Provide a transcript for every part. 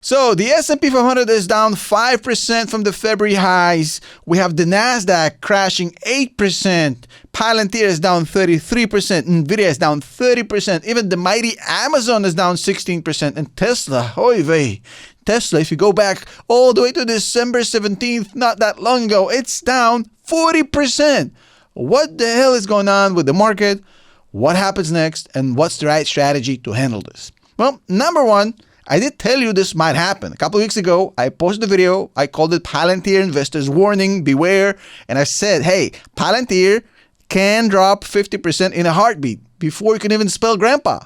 So the S&P 500 is down 5% from the February highs. We have the Nasdaq crashing 8%. Palantir is down 33%. Nvidia is down 30%. Even the mighty Amazon is down 16%. And Tesla, oy vey. Tesla, if you go back all the way to December 17th, not that long ago, it's down 40%. What the hell is going on with the market? What happens next? And what's the right strategy to handle this? Well, number one, I did tell you this might happen. A couple of weeks ago, I posted a video. I called it Palantir Investors Warning, Beware. And I said, hey, Palantir can drop 50% in a heartbeat before you can even spell grandpa.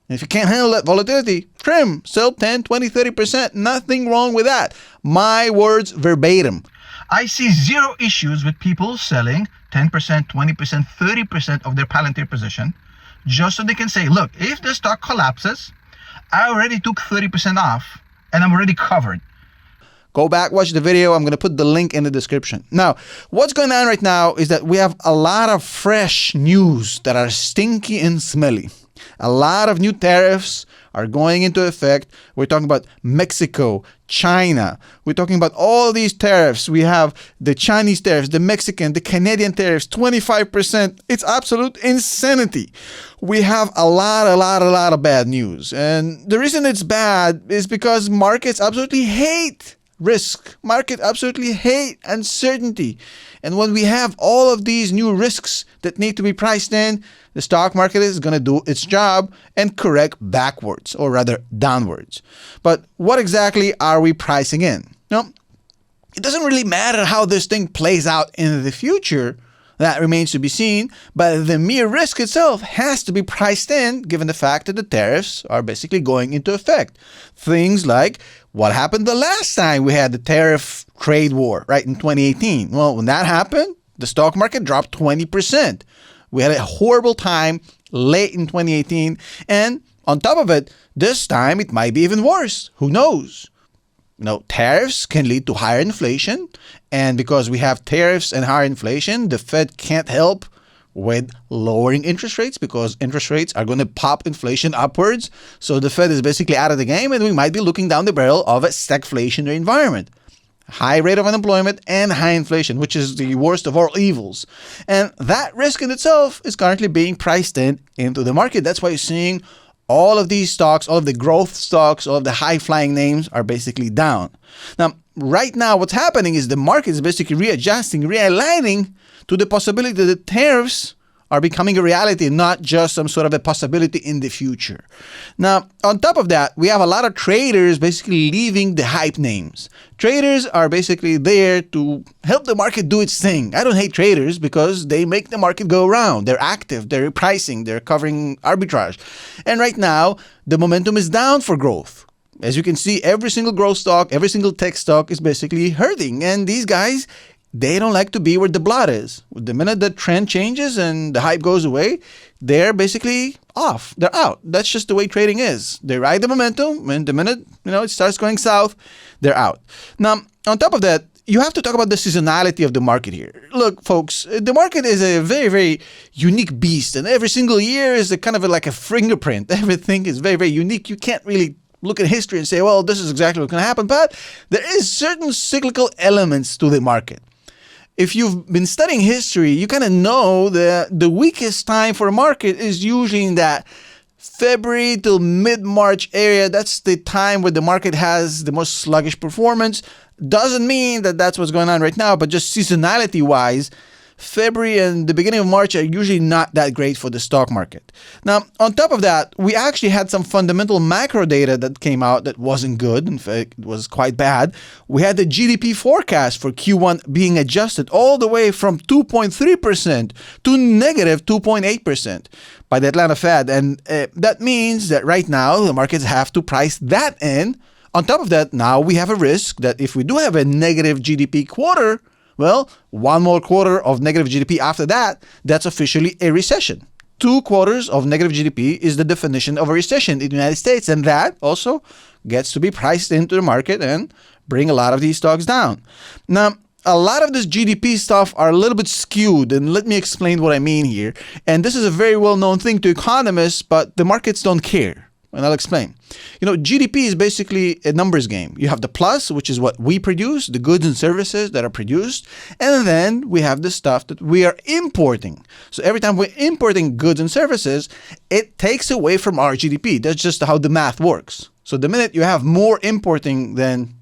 And if you can't handle that volatility, trim, sell 10, 20, 30%. Nothing wrong with that. My words verbatim. I see zero issues with people selling 10%, 20%, 30% of their Palantir position just so they can say, look, if the stock collapses, I already took 30% off and I'm already covered. Go back, watch the video. I'm going to put the link in the description. Now, what's going on right now is that we have a lot of fresh news that are stinky and smelly. A lot of new tariffs are going into effect. We're talking about Mexico, China. We're talking about all these tariffs. We have the Chinese tariffs, the Mexican, the Canadian tariffs, 25%. It's absolute insanity. We have a lot of bad news. And the reason it's bad is because markets absolutely hate risk. Market absolutely hate uncertainty. And when we have all of these new risks that need to be priced in, the stock market is going to do its job and correct backwards, or rather downwards. But what exactly are we pricing in? Now, it doesn't really matter how this thing plays out in the future. That remains to be seen, but the mere risk itself has to be priced in given the fact that the tariffs are basically going into effect. Things like what happened the last time we had the tariff trade war, right, in 2018. Well, when that happened, the stock market dropped 20%. We had a horrible time late in 2018, and on top of it, this time it might be even worse. Who knows? Tariffs can lead to higher inflation, and because we have tariffs and higher inflation, the Fed can't help with lowering interest rates because interest rates are going to pop inflation upwards. So the Fed is basically out of the game, and we might be looking down the barrel of a stagflationary environment. High rate of unemployment and high inflation, which is the worst of all evils. And that risk in itself is currently being priced into the market. That's why you're seeing all of these stocks, all of the growth stocks, all of the high-flying names are basically down. Now, right now, what's happening is the market is basically readjusting, realigning to the possibility that the tariffs are becoming a reality, not just some sort of a possibility in the future. Now, on top of that, we have a lot of traders basically leaving the hype names. Traders are basically there to help the market do its thing. I don't hate traders because they make the market go around. They're active, they're pricing, they're covering arbitrage. And right now, the momentum is down for growth. As you can see, every single growth stock, every single tech stock is basically hurting. And these guys, they don't like to be where the blood is. The minute the trend changes and the hype goes away, they're basically off. They're out. That's just the way trading is. They ride the momentum, and the minute it starts going south, they're out. Now, on top of that, you have to talk about the seasonality of the market here. Look, folks, the market is a very, very unique beast, and every single year is like a fingerprint. Everything is very, very unique. You can't really look at history and say, well, this is exactly what's going to happen. But there is certain cyclical elements to the market. If you've been studying history, you kind of know that the weakest time for a market is usually in that February till mid-March area. That's the time where the market has the most sluggish performance. Doesn't mean that that's what's going on right now, but just seasonality-wise, February and the beginning of March are usually not that great for the stock market. Now, on top of that, we actually had some fundamental macro data that came out that wasn't good. In fact, it was quite bad. We had the GDP forecast for Q1 being adjusted all the way from 2.3% to negative 2.8% by the Atlanta Fed. And that means that right now, the markets have to price that in. On top of that, now we have a risk that if we do have a negative GDP quarter, well, one more quarter of negative GDP after that, that's officially a recession. 2 quarters of negative GDP is the definition of a recession in the United States, and that also gets to be priced into the market and bring a lot of these stocks down. Now, a lot of this GDP stuff are a little bit skewed, and let me explain what I mean here. And this is a very well-known thing to economists, but the markets don't care. And I'll explain. GDP is basically a numbers game. You have the plus, which is what we produce, the goods and services that are produced, and then we have the stuff that we are importing. So every time we're importing goods and services, it takes away from our GDP. That's just how the math works. So the minute you have more importing than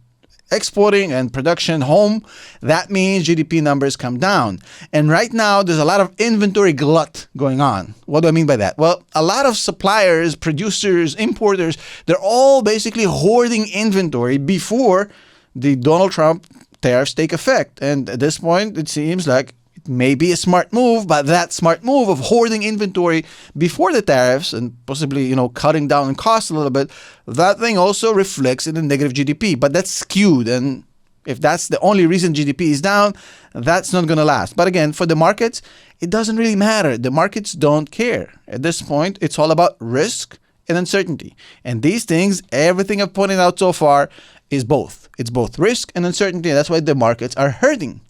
exporting and production home, that means GDP numbers come down. And right now, there's a lot of inventory glut going on. What do I mean by that? Well, a lot of suppliers, producers, importers, they're all basically hoarding inventory before the Donald Trump tariffs take effect. And at this point, it seems like it may be a smart move, but that smart move of hoarding inventory before the tariffs and possibly, cutting down on costs a little bit, that thing also reflects in the negative GDP. But that's skewed. And if that's the only reason GDP is down, that's not going to last. But again, for the markets, it doesn't really matter. The markets don't care. At this point, it's all about risk and uncertainty. And these things, everything I've pointed out so far, is both. It's both risk and uncertainty. That's why the markets are hurting.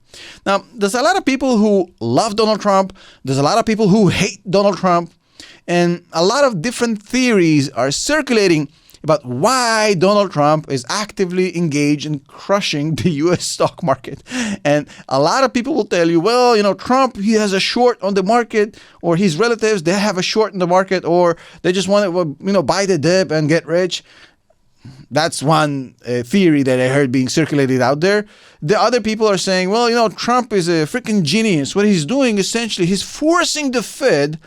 Now, there's a lot of people who love Donald Trump. There's a lot of people who hate Donald Trump. And a lot of different theories are circulating about why Donald Trump is actively engaged in crushing the U.S. stock market. And a lot of people will tell you, well, Trump, he has a short on the market, or his relatives, they have a short in the market, or they just want to, buy the dip and get rich. That's one theory that I heard being circulated out there. The other people are saying, well, Trump is a freaking genius. What he's doing, essentially, he's forcing the Fed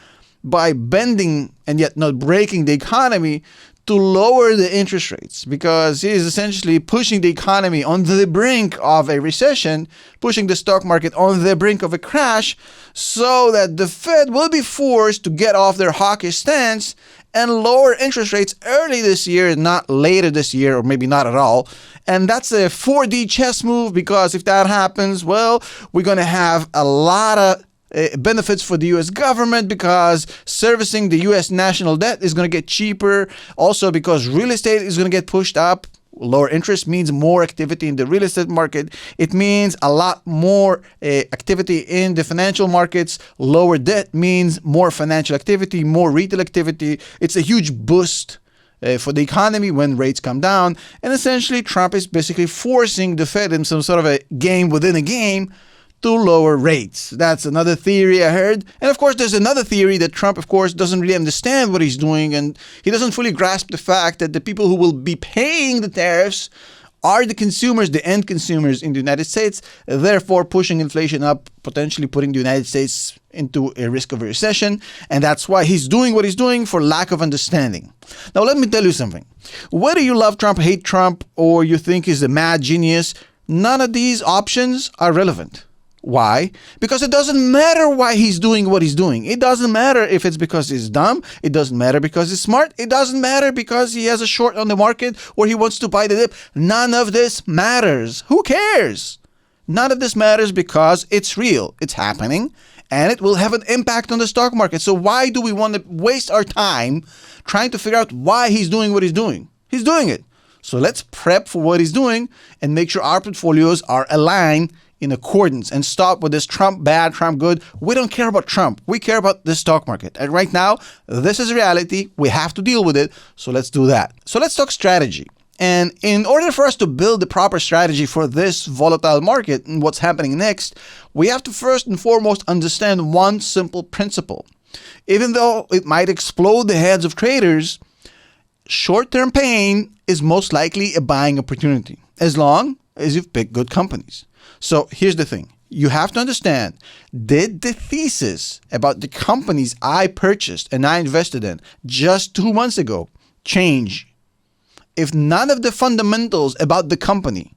by bending and yet not breaking the economy to lower the interest rates, because he is essentially pushing the economy on the brink of a recession, pushing the stock market on the brink of a crash, so that the Fed will be forced to get off their hawkish stance and lower interest rates early this year, not later this year, or maybe not at all. And that's a 4D chess move, because if that happens, well, we're going to have a lot of benefits for the U.S. government, because servicing the U.S. national debt is going to get cheaper. Also, because real estate is going to get pushed up. Lower interest means more activity in the real estate market. It means a lot more activity in the financial markets. Lower debt means more financial activity, more retail activity. It's a huge boost for the economy when rates come down. And essentially, Trump is basically forcing the Fed in some sort of a game within a game to lower rates. That's another theory I heard. And of course, there's another theory that Trump, of course, doesn't really understand what he's doing, and he doesn't fully grasp the fact that the people who will be paying the tariffs are the consumers, the end consumers in the United States, therefore pushing inflation up, potentially putting the United States into a risk of a recession. And that's why he's doing what he's doing, for lack of understanding. Now, let me tell you something. Whether you love Trump, hate Trump, or you think he's a mad genius, none of these options are relevant. Why? Because it doesn't matter why he's doing what he's doing. It doesn't matter if it's because he's dumb. It doesn't matter because he's smart. It doesn't matter because he has a short on the market or he wants to buy the dip. None of this matters. Who cares? None of this matters, because it's real. It's happening, and it will have an impact on the stock market. So why do we want to waste our time trying to figure out why he's doing what he's doing? He's doing it. So let's prep for what he's doing and make sure our portfolios are aligned in accordance, and stop with this Trump bad, Trump good. We don't care about Trump. We care about the stock market. And right now, this is reality. We have to deal with it. So let's do that. So let's talk strategy. And in order for us to build the proper strategy for this volatile market and what's happening next, we have to first and foremost understand one simple principle. Even though it might explode the heads of traders, short-term pain is most likely a buying opportunity, as long as you've picked good companies. So here's the thing. You have to understand, did the thesis about the companies I purchased and I invested in just 2 months ago change? If none of the fundamentals about the company,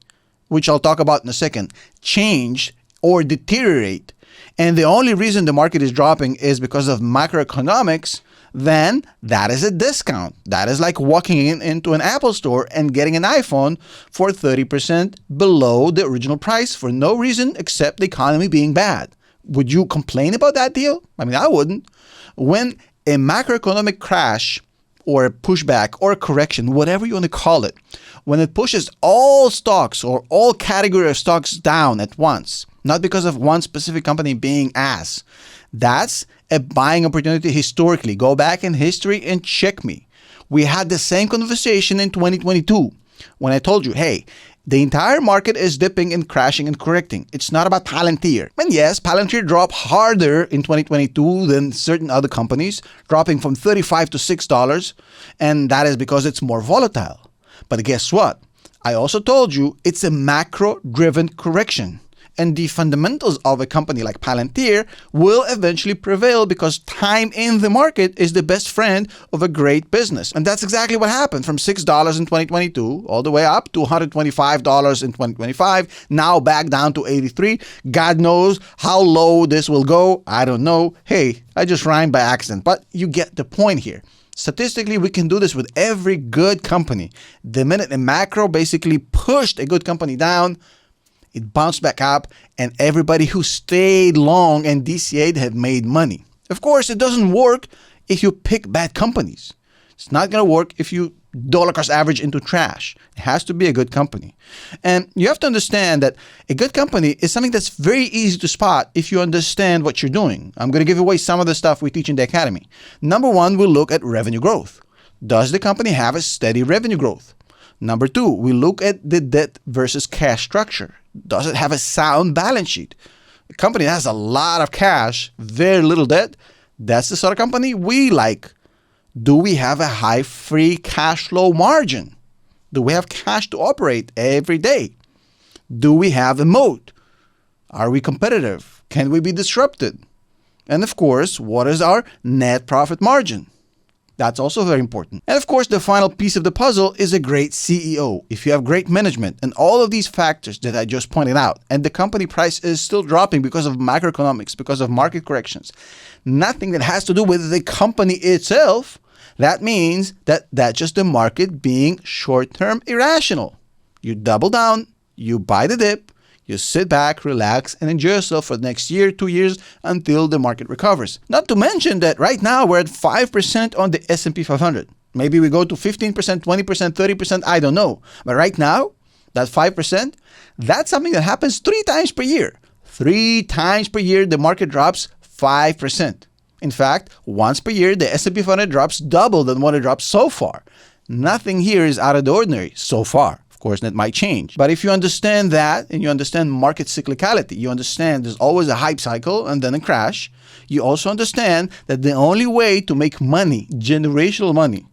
which I'll talk about in a second, change or deteriorate, and the only reason the market is dropping is because of macroeconomics, then that is a discount. That is like walking into an Apple store and getting an iPhone for 30% below the original price for no reason except the economy being bad. Would you complain about that deal? I mean, I wouldn't. When a macroeconomic crash or a pushback or a correction, whatever you want to call it, when it pushes all stocks or all category of stocks down at once, not because of one specific company being ass, that's a buying opportunity historically. Go back in history and check me. We had the same conversation in 2022 when I told you, hey, the entire market is dipping and crashing and correcting. It's not about Palantir. And yes, Palantir dropped harder in 2022 than certain other companies, dropping from $35 to $6, and that is because it's more volatile. But guess what? I also told you it's a macro-driven correction. And the fundamentals of a company like Palantir will eventually prevail because time in the market is the best friend of a great business. And that's exactly what happened from $6 in 2022 all the way up to $125 in 2025, now back down to 83. God knows how low this will go. I don't know. Hey, I just rhymed by accident, but you get the point here. Statistically, we can do this with every good company. The minute a macro basically pushed a good company down, it bounced back up, and everybody who stayed long and DCA'd have made money. Of course, it doesn't work if you pick bad companies. It's not going to work if you dollar cost average into trash. It has to be a good company. And you have to understand that a good company is something that's very easy to spot if you understand what you're doing. I'm going to give away some of the stuff we teach in the academy. Number one, we'll look at revenue growth. Does the company have a steady revenue growth? Number two, we look at the debt versus cash structure. Does it have a sound balance sheet? A company that has a lot of cash, very little debt, that's the sort of company we like. Do we have a high free cash flow margin? Do we have cash to operate every day? Do we have a moat? Are we competitive? Can we be disrupted? And of course, what is our net profit margin? That's also very important. And of course, the final piece of the puzzle is a great CEO. If you have great management and all of these factors that I just pointed out, and the company price is still dropping because of macroeconomics, because of market corrections, nothing that has to do with the company itself, that means that that's just the market being short-term irrational. You double down, you buy the dip, you sit back, relax, and enjoy yourself for the next year, 2 years, until the market recovers. Not to mention that right now we're at 5% on the S&P 500. Maybe we go to 15%, 20%, 30%, I don't know. But right now, that 5%, that's something that happens 3 times per year. 3 times per year, the market drops 5%. In fact, once per year, the S&P 500 drops double than what it dropped so far. Nothing here is out of the ordinary so far. Of course, that might change. But if you understand that and you understand market cyclicality, you understand there's always a hype cycle and then a crash, you also understand that the only way to make money, generational money,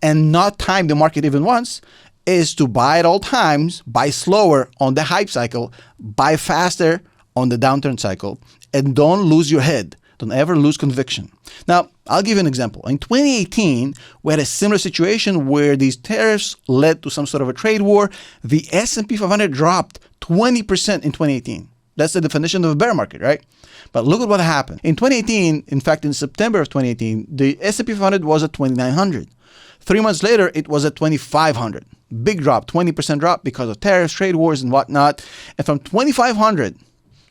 and not time the market even once, is to buy at all times, buy slower on the hype cycle, buy faster on the downturn cycle, and don't lose your head. Don't ever lose conviction. Now, I'll give you an example. In 2018, we had a similar situation where these tariffs led to some sort of a trade war. The S&P 500 dropped 20% in 2018. That's the definition of a bear market, right? But look at what happened. In 2018, in fact, in September of 2018, the S&P 500 was at 2,900. 3 months later, it was at 2,500. Big drop, 20% drop because of tariffs, trade wars, and whatnot. And from 2,500,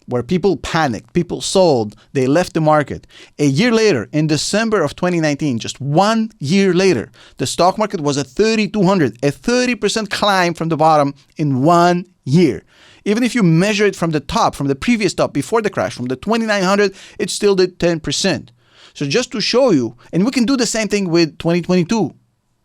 where people panicked, people sold, they left the market. A year later, in December of 2019, just 1 year later, the stock market was at 3,200, a 30% climb from the bottom in 1 year. Even if you measure it from the top, from the previous top before the crash, from the 2,900, it still did 10%. So just to show you, and we can do the same thing with 2022.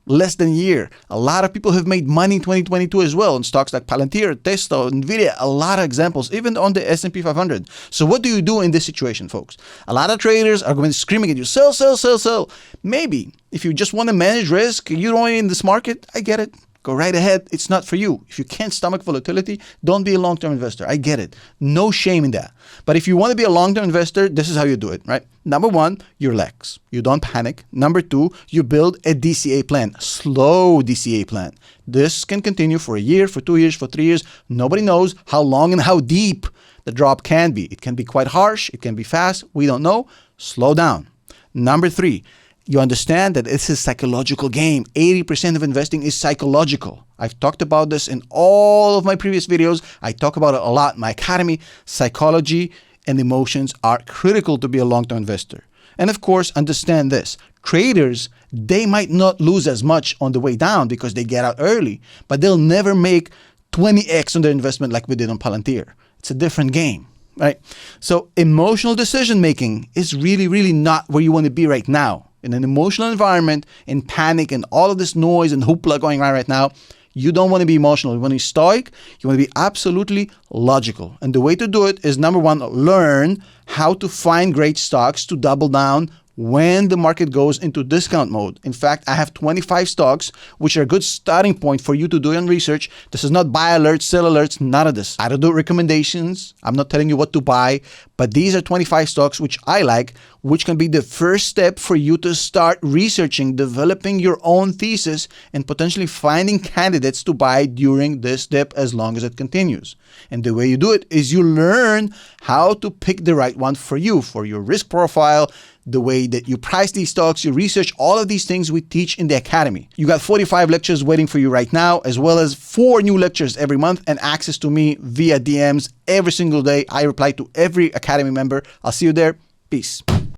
Less than a year. A lot of people have made money in 2022 as well in stocks like Palantir, Tesla, Nvidia, a lot of examples, even on the S&P 500. So what do you do in this situation, folks? A lot of traders are going to be screaming at you, sell, sell, sell, sell. Maybe if you just want to manage risk, you don't want to be in this market, I get it. Go right ahead. It's not for you. If you can't stomach volatility, don't be a long-term investor. I get it. No shame in that. But if you want to be a long-term investor, this is how you do it, right? Number one, you relax. You don't panic. Number two, you build a DCA plan, slow DCA plan. This can continue for a year, for 2 years, for 3 years. Nobody knows how long and how deep the drop can be. It can be quite harsh. It can be fast. We don't know. Slow down. Number three, you understand that it's a psychological game. 80% of investing is psychological. I've talked about this in all of my previous videos. I talk about it a lot in my academy. Psychology and emotions are critical to be a long-term investor. And of course, understand this. Traders, they might not lose as much on the way down because they get out early, but they'll never make 20x on their investment like we did on Palantir. It's a different game, right? So emotional decision-making is really, really not where you want to be right now. in an emotional environment, in panic and all of this noise and hoopla going on right now, you don't want to be emotional. You want to be stoic. You want to be absolutely logical. And the way to do it is, number one, learn how to find great stocks to double down when the market goes into discount mode. In fact, I have 25 stocks, which are a good starting point for you to do your research. This is not buy alerts, sell alerts, none of this. I don't do recommendations. I'm not telling you what to buy, but these are 25 stocks which I like, which can be the first step for you to start researching, developing your own thesis, and potentially finding candidates to buy during this dip as long as it continues. And the way you do it is you learn how to pick the right one for you, for your risk profile, the way that you price these stocks, you research all of these things we teach in the Academy. You got 45 lectures waiting for you right now, as well as 4 new lectures every month and access to me via DMs every single day. I reply to every Academy member. I'll see you there. Peace.